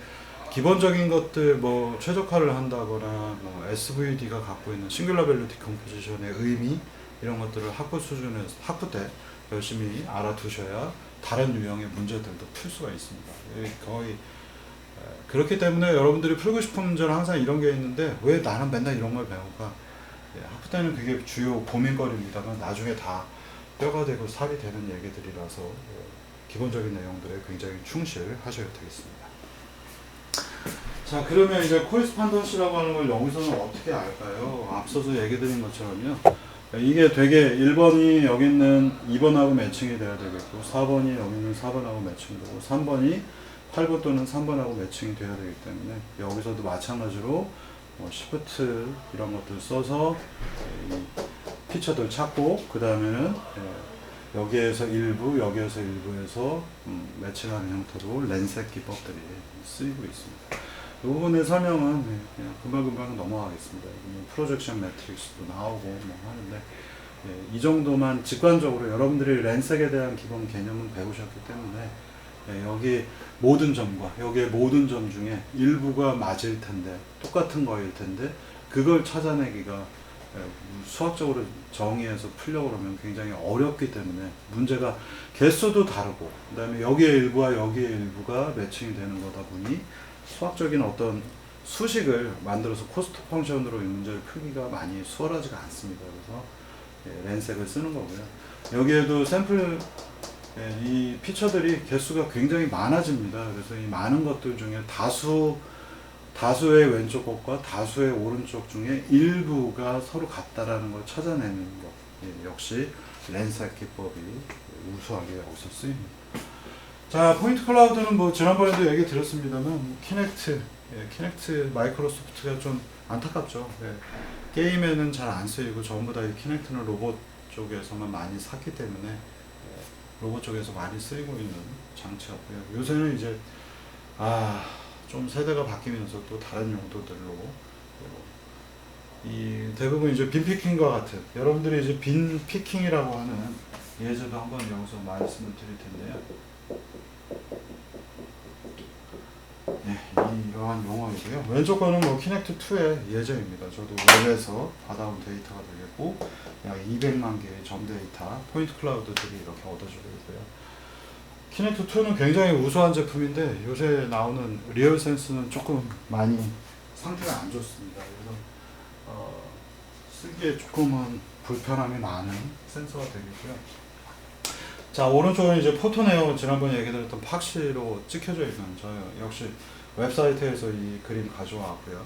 기본적인 것들 뭐 최적화를 한다거나 뭐 SVD가 갖고 있는 싱귤러 밸류 디컴포지션의 의미 이런 것들을 학부 때 열심히 알아두셔야 다른 유형의 문제들도 풀 수가 있습니다. 거의 그렇기 때문에 여러분들이 풀고 싶은 문제는 항상 이런 게 있는데 왜 나는 맨날 이런 걸 배울까? 학부 때는 그게 주요 고민거리입니다만 나중에 다 뼈가 되고 살이 되는 얘기들이라서 기본적인 내용들에 굉장히 충실하셔야 되겠습니다. 자, 그러면 이제 코리스판던시라고 하는 걸 여기서는 어떻게 알까요? 앞서서 얘기 드린 것처럼요. 이게 되게 1번이 여기 있는 2번하고 매칭이 돼야 되겠고 4번이 여기 있는 4번하고 매칭되고 3번이 8번 또는 3번하고 매칭이 돼야 되기 때문에 여기서도 마찬가지로 시프트 이런 것들 써서 이 피처들 찾고 그 다음에는 여기에서 일부 여기에서 일부에서 매칭하는 형태로 렌셋 기법들이 쓰이고 있습니다. 이 부분의 설명은 그냥 금방금방 넘어가겠습니다. 프로젝션 매트릭스도 나오고 뭐 하는데 이 정도만 직관적으로 여러분들이 렌색에 대한 기본 개념은 배우셨기 때문에 여기 모든 점과 여기의 모든 점 중에 일부가 맞을 텐데 똑같은 거일 텐데 그걸 찾아내기가 수학적으로 정의해서 풀려고 그러면 굉장히 어렵기 때문에 문제가 개수도 다르고 그 다음에 여기의 일부와 여기의 일부가 매칭이 되는 거다 보니 수학적인 어떤 수식을 만들어서 코스트 펑션으로 이 문제를 풀기가 많이 수월하지가 않습니다. 그래서 렌색을 쓰는 거고요. 여기에도 샘플 이 피처들이 개수가 굉장히 많아집니다. 그래서 이 많은 것들 중에 다수의 왼쪽 것과 다수의 오른쪽 중에 일부가 서로 같다라는 걸 찾아내는 것 역시 렌색 기법이 우수하게 여기서 쓰입니다. 자, 포인트 클라우드는 뭐 지난번에도 얘기 드렸습니다만 키넥트 마이크로소프트가 좀 안타깝죠. 게임에는 잘 안 쓰이고 전부 다 이 키넥트는 로봇 쪽에서만 많이 샀기 때문에 로봇 쪽에서 많이 쓰이고 있는 장치였고요. 요새는 이제 좀 세대가 바뀌면서 또 다른 용도들로 이 대부분 이제 빈 피킹과 같은 여러분들이 이제 빈 피킹이라고 하는 예제도 한번 여기서 말씀을 드릴 텐데요. 이러한 용어이고요. 왼쪽 거는 뭐 키넥트 2의 예제입니다. 저도 웹에서 받아온 데이터가 되겠고 약 200만 개의 점 데이터 포인트 클라우드들이 이렇게 얻어주고 있고요. 키넥트 2는 굉장히 우수한 제품인데 요새 나오는 리얼 센스는 조금 많이 상태가 안 좋습니다. 그래서 쓰기에 조금은 불편함이 많은 센서가 되겠고요. 자, 오른쪽은 이제 포토네오 지난번에 얘기 드렸던 팍시로 찍혀져 있는 저 역시 웹사이트에서 이 그림 가져왔고요.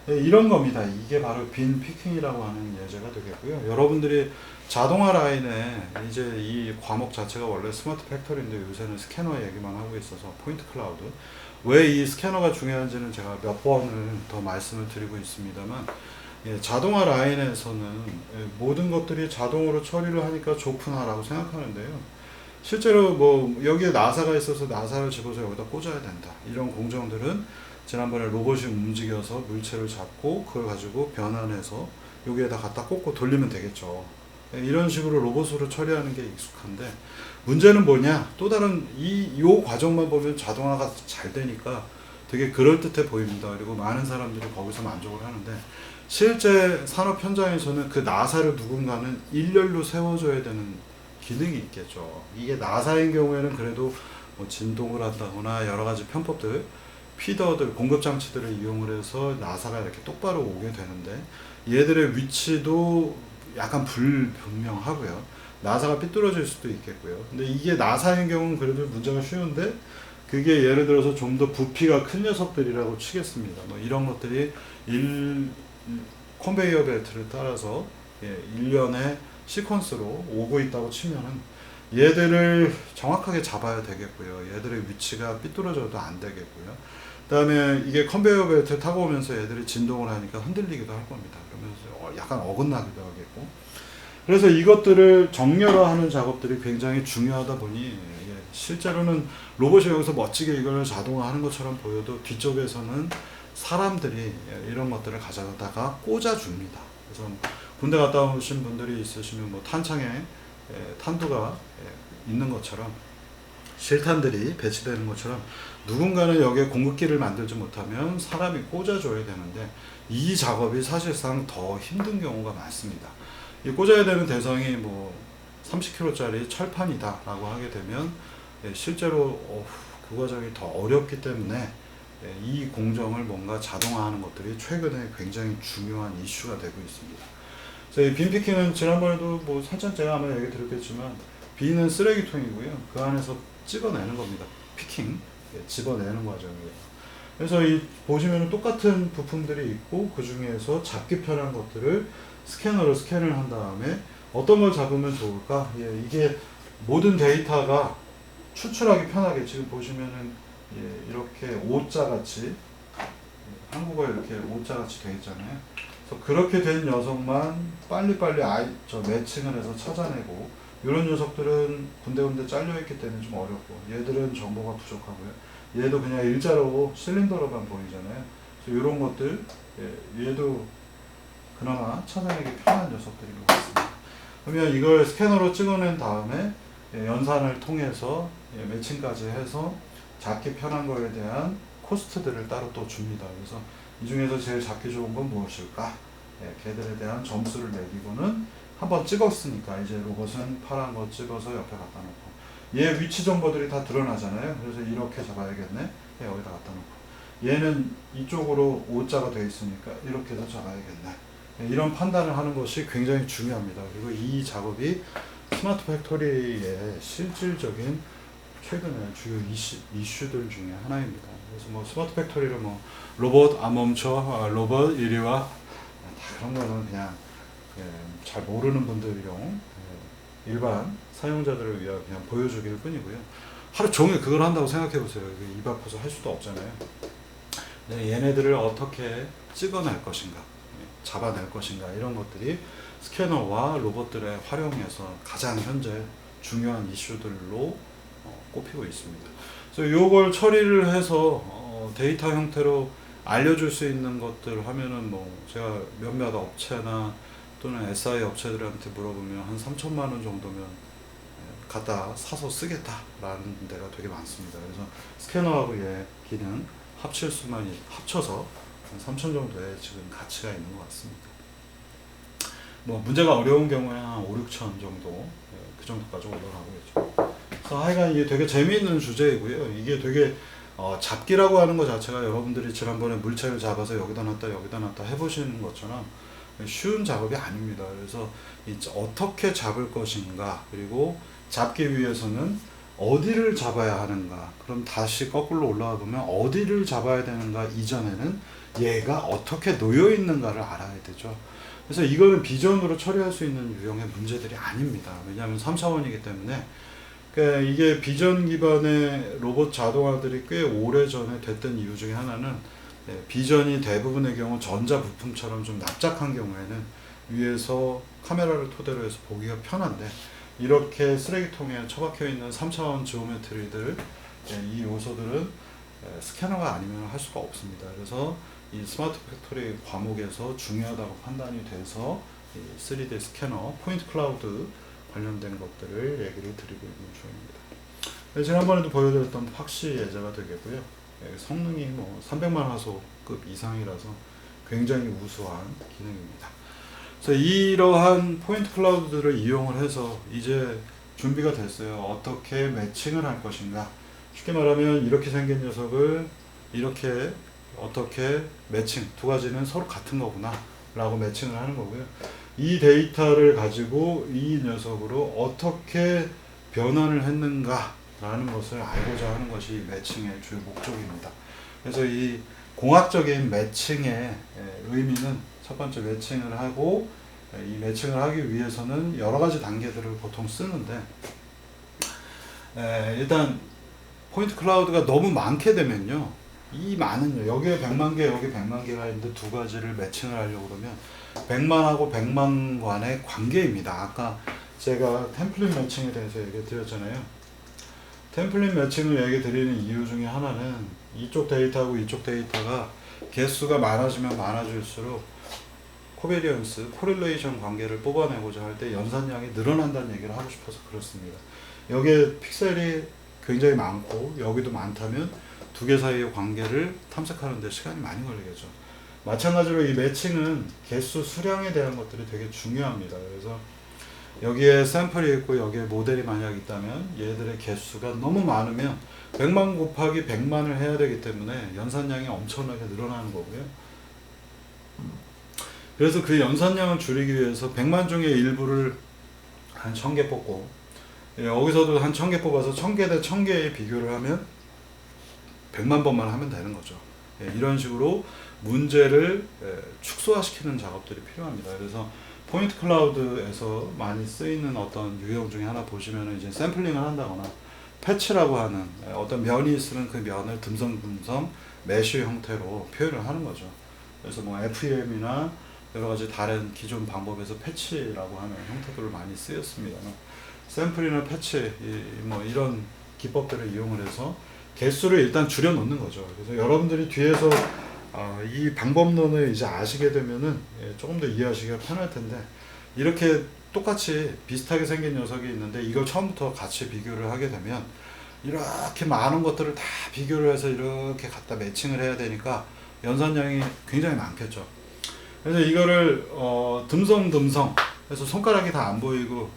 이런 겁니다. 이게 바로 빈 피킹이라고 하는 예제가 되겠고요. 여러분들이 자동화 라인에 이제 이 과목 자체가 원래 스마트 팩토리인데 요새는 스캐너 얘기만 하고 있어서 포인트 클라우드. 왜 이 스캐너가 중요한지는 제가 몇 번을 더 말씀을 드리고 있습니다만 자동화 라인에서는 모든 것들이 자동으로 처리를 하니까 좋구나라고 생각하는데요. 실제로 뭐 여기에 나사가 있어서 나사를 집어서 여기다 꽂아야 된다. 이런 공정들은 지난번에 로봇이 움직여서 물체를 잡고 그걸 가지고 변환해서 여기에다 갖다 꽂고 돌리면 되겠죠. 이런 식으로 로봇으로 처리하는 게 익숙한데 문제는 뭐냐? 또 다른 요 과정만 보면 자동화가 잘 되니까 되게 그럴듯해 보입니다. 그리고 많은 사람들이 거기서 만족을 하는데 실제 산업 현장에서는 그 나사를 누군가는 일렬로 세워줘야 되는 기능이 있겠죠. 이게 나사인 경우에는 그래도 뭐 진동을 한다거나 여러 가지 편법들, 피더들, 공급 장치들을 이용을 해서 나사가 이렇게 똑바로 오게 되는데 얘들의 위치도 약간 불분명하고요. 나사가 삐뚤어질 수도 있겠고요. 근데 이게 나사인 경우는 그래도 문제가 쉬운데 그게 예를 들어서 좀 더 부피가 큰 녀석들이라고 치겠습니다. 뭐 이런 것들이 컨베이어 벨트를 따라서 일련의 시퀀스로 오고 있다고 치면은 얘들을 정확하게 잡아야 되겠고요. 얘들의 위치가 삐뚤어져도 안 되겠고요. 그 다음에 이게 컨베이어 벨트 타고 오면서 얘들이 진동을 하니까 흔들리기도 할 겁니다. 그러면서 약간 어긋나기도 하겠고. 그래서 이것들을 정렬화하는 작업들이 굉장히 중요하다 보니 실제로는 로봇이 여기서 멋지게 이걸 자동화하는 것처럼 보여도 뒤쪽에서는 사람들이 이런 것들을 가져다가 꽂아줍니다. 그래서 군대 갔다 오신 분들이 있으시면 뭐 탄창에 탄두가 있는 것처럼 실탄들이 배치되는 것처럼 누군가는 여기에 공급기를 만들지 못하면 사람이 꽂아줘야 되는데 이 작업이 사실상 더 힘든 경우가 많습니다. 이 꽂아야 되는 대상이 뭐 30kg짜리 철판이다 라고 하게 되면 실제로 그 과정이 더 어렵기 때문에 이 공정을 뭔가 자동화하는 것들이 최근에 굉장히 중요한 이슈가 되고 있습니다. 이 빈 피킹은 지난번에도 뭐 살짝 제가 아마 얘기 드렸겠지만 빈은 쓰레기통이고요. 그 안에서 찍어내는 겁니다. 피킹, 집어내는 과정이에요. 그래서 이 보시면 똑같은 부품들이 있고 그 중에서 잡기 편한 것들을 스캐너로 스캔을 한 다음에 어떤 걸 잡으면 좋을까? 예, 이게 모든 데이터가 추출하기 편하게 지금 보시면은 예, 이렇게 O자 같이 한국어에 이렇게 O자 같이 되어 있잖아요. 그래서 그렇게 된 녀석만 빨리빨리 매칭을 해서 찾아내고 이런 녀석들은 군데군데 잘려 있기 때문에 좀 어렵고 얘들은 정보가 부족하고요. 얘도 그냥 일자로 실린더로만 보이잖아요. 그래서 이런 것들 얘도 그나마 찾아내기 편한 녀석들인 것 같습니다. 그러면 이걸 스캐너로 찍어낸 다음에 연산을 통해서 매칭까지 해서 잡기 편한 거에 대한 코스트들을 따로 또 줍니다. 그래서 이 중에서 제일 잡기 좋은 건 무엇일까? 걔들에 대한 점수를 매기고는 한번 찍었으니까 이제 로봇은 파란 거 찍어서 옆에 갖다 놓고 얘 위치 정보들이 다 드러나잖아요. 그래서 이렇게 잡아야겠네. 여기다 갖다 놓고 얘는 이쪽으로 O자가 되어 있으니까 이렇게도 잡아야겠네. 이런 판단을 하는 것이 굉장히 중요합니다. 그리고 이 작업이 스마트 팩토리의 실질적인 최근에 주요 이슈들 중에 하나입니다. 그래서 뭐 스마트 팩토리를 뭐 로봇 안 멈춰, 로봇 이리 와, 그런 거는 그냥 잘 모르는 분들용 일반 사용자들을 위하여 그냥 보여주길 뿐이고요. 하루 종일 그걸 한다고 생각해 보세요. 입 아파서 할 수도 없잖아요. 얘네들을 어떻게 찍어낼 것인가, 잡아낼 것인가, 이런 것들이 스캐너와 로봇들의 활용에서 가장 현재 중요한 이슈들로 꼽히고 있습니다. 그래서 이걸 처리를 해서 데이터 형태로 알려줄 수 있는 것들 하면은 뭐 제가 몇몇 업체나 또는 SI 업체들한테 물어보면 한 3천만 원 정도면 갖다 사서 쓰겠다라는 데가 되게 많습니다. 그래서 스캐너하고 얘 기능 합쳐서 한 3천 정도의 지금 가치가 있는 것 같습니다. 뭐 문제가 어려운 경우에 한 5, 6천 정도, 그 정도까지 올라가고 있죠. 그래서 하여간 이게 되게 재미있는 주제이고요. 이게 되게 잡기라고 하는 것 자체가 여러분들이 지난번에 물체를 잡아서 여기다 놨다 해보시는 것처럼 쉬운 작업이 아닙니다. 그래서 어떻게 잡을 것인가, 그리고 잡기 위해서는 어디를 잡아야 하는가, 그럼 다시 거꾸로 올라가 보면 어디를 잡아야 되는가 이전에는 얘가 어떻게 놓여 있는가를 알아야 되죠. 그래서 이거는 비전으로 처리할 수 있는 유형의 문제들이 아닙니다. 왜냐하면 3차원이기 때문에. 그러니까 이게 비전 기반의 로봇 자동화들이 꽤 오래전에 됐던 이유 중에 하나는 비전이 대부분의 경우 전자 부품처럼 좀 납작한 경우에는 위에서 카메라를 토대로 해서 보기가 편한데, 이렇게 쓰레기통에 처박혀 있는 3차원 지오메트리들, 이 요소들은 스캐너가 아니면 할 수가 없습니다. 그래서 이 스마트 팩토리 과목에서 중요하다고 판단이 돼서 이 3D 스캐너, 포인트 클라우드 관련된 것들을 얘기를 드리고 있는 중입니다. 지난번에도 보여드렸던 팍시 예제가 되겠고요. 성능이 뭐 300만 화소급 이상이라서 굉장히 우수한 기능입니다. 그래서 이러한 포인트 클라우드들을 이용을 해서 이제 준비가 됐어요. 어떻게 매칭을 할 것인가. 쉽게 말하면 이렇게 생긴 녀석을 이렇게 어떻게 매칭, 두 가지는 서로 같은 거구나 라고 매칭을 하는 거고요. 이 데이터를 가지고 이 녀석으로 어떻게 변환을 했는가 라는 것을 알고자 하는 것이 매칭의 주요 목적입니다. 그래서 이 공학적인 매칭의 의미는 첫 번째 매칭을 하고, 이 매칭을 하기 위해서는 여러 가지 단계들을 보통 쓰는데, 일단 포인트 클라우드가 너무 많게 되면요, 이 많은, 여기에 100만 개, 여기 100만 개가 있는데 두 가지를 매칭을 하려고 그러면 100만하고 100만 간의 관계입니다. 아까 제가 템플릿 매칭에 대해서 얘기 드렸잖아요. 템플릿 매칭을 얘기 드리는 이유 중에 하나는 이쪽 데이터하고 이쪽 데이터가 개수가 많아지면 많아질수록 코베리언스, 코릴레이션 관계를 뽑아내고자 할 때 연산량이 늘어난다는 얘기를 하고 싶어서 그렇습니다. 여기에 픽셀이 굉장히 많고 여기도 많다면 두 개 사이의 관계를 탐색하는 데 시간이 많이 걸리겠죠. 마찬가지로 이 매칭은 개수, 수량에 대한 것들이 되게 중요합니다. 그래서 여기에 샘플이 있고 여기에 모델이 만약 있다면 얘들의 개수가 너무 많으면 100만 곱하기 100만을 해야 되기 때문에 연산량이 엄청나게 늘어나는 거고요. 그래서 그 연산량을 줄이기 위해서 100만 중에 일부를 한 1000개 뽑고, 여기서도 한 1000개 뽑아서 1000개 대 1000개의 비교를 하면 100만 번만 하면 되는 거죠. 이런 식으로 문제를 축소화시키는 작업들이 필요합니다. 그래서 포인트 클라우드에서 많이 쓰이는 어떤 유형 중에 하나 보시면은 이제 샘플링을 한다거나 패치라고 하는 어떤 면이 있으면 그 면을 듬성듬성 메쉬 형태로 표현을 하는 거죠. 그래서 뭐 FEM이나 여러 가지 다른 기존 방법에서 패치라고 하는 형태들을 많이 쓰였습니다. 샘플이나 패치, 뭐 이런 기법들을 이용을 해서 개수를 일단 줄여 놓는 거죠. 그래서 여러분들이 뒤에서 이 방법론을 이제 아시게 되면은 조금 더 이해하시기가 편할 텐데, 이렇게 똑같이 비슷하게 생긴 녀석이 있는데 이걸 처음부터 같이 비교를 하게 되면 이렇게 많은 것들을 다 비교를 해서 이렇게 갖다 매칭을 해야 되니까 연산량이 굉장히 많겠죠. 그래서 이거를 듬성듬성 해서 손가락이 다 안 보이고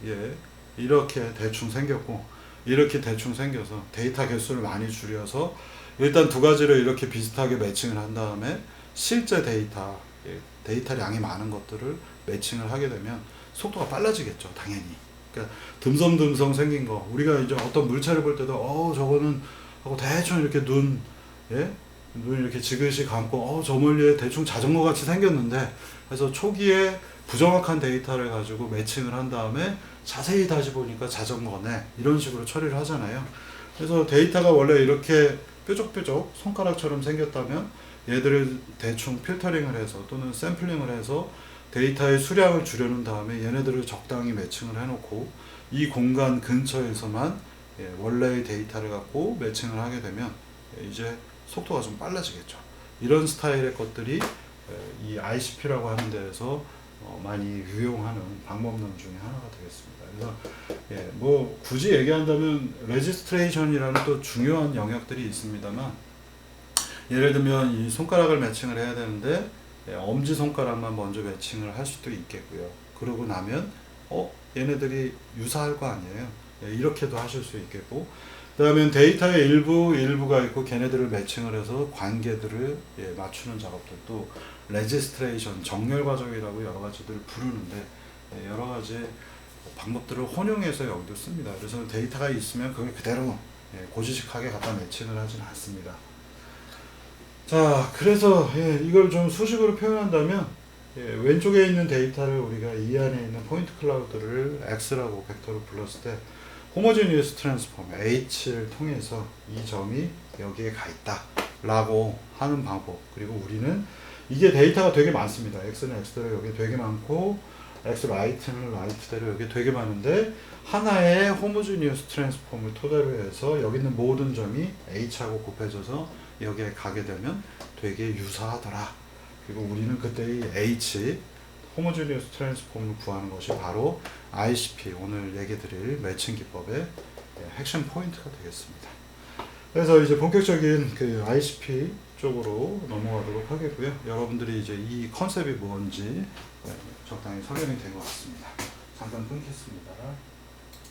이렇게 대충 생겼고 이렇게 대충 생겨서 데이터 개수를 많이 줄여서 일단 두 가지를 이렇게 비슷하게 매칭을 한 다음에 실제 데이터량이 많은 것들을 매칭을 하게 되면 속도가 빨라지겠죠, 당연히. 그러니까 듬성듬성 생긴 거, 우리가 이제 어떤 물체를 볼 때도 저거는 하고 대충 이렇게 눈 이렇게 지그시 감고 저 멀리에 대충 자전거 같이 생겼는데, 그래서 초기에 부정확한 데이터를 가지고 매칭을 한 다음에 자세히 다시 보니까 자전거네, 이런 식으로 처리를 하잖아요. 그래서 데이터가 원래 이렇게 뾰족뾰족 손가락처럼 생겼다면 얘들을 대충 필터링을 해서 또는 샘플링을 해서 데이터의 수량을 줄여놓은 다음에 얘네들을 적당히 매칭을 해놓고 이 공간 근처에서만 원래의 데이터를 갖고 매칭을 하게 되면 이제 속도가 좀 빨라지겠죠. 이런 스타일의 것들이 이 ICP라고 하는 데에서 많이 유용하는 방법론 중에 하나가 되겠습니다. 그래서 뭐 굳이 얘기한다면 레지스트레이션이라는 또 중요한 영역들이 있습니다만, 예를 들면 이 손가락을 매칭을 해야 되는데 엄지손가락만 먼저 매칭을 할 수도 있겠고요. 그러고 나면 얘네들이 유사할 거 아니에요. 이렇게도 하실 수 있겠고, 그 다음에 데이터의 일부가 있고 걔네들을 매칭을 해서 관계들을 맞추는 작업들도 레지스트레이션, 정렬 과정이라고 여러 가지들을 부르는데 여러 가지 방법들을 혼용해서 여기도 씁니다. 그래서 데이터가 있으면 그걸 그대로 고지식하게 갖다 매칭을 하진 않습니다. 자, 그래서 이걸 좀 수식으로 표현한다면 왼쪽에 있는 데이터를 우리가 이 안에 있는 포인트 클라우드를 X라고 벡터로 불렀을 때 호모지니어스 트랜스폼 H를 통해서 이 점이 여기에 가 있다 라고 하는 방법, 그리고 우리는 이게 데이터가 되게 많습니다. X는 X대로 여기 되게 많고 X 라이트는 라이트대로 여기 되게 많은데 하나의 호모지니어스 트랜스폼을 토대로 해서 여기 있는 모든 점이 H하고 곱해져서 여기에 가게 되면 되게 유사하더라. 그리고 우리는 그때 이 H 호모지니어스 트랜스폼을 구하는 것이 바로 ICP, 오늘 얘기 드릴 매칭 기법의 핵심 포인트가 되겠습니다. 그래서 이제 본격적인 그 ICP 쪽으로 넘어가도록 하겠고요. 여러분들이 이제 이 컨셉이 뭔지 적당히 설명이 된 것 같습니다. 잠깐 끊겠습니다.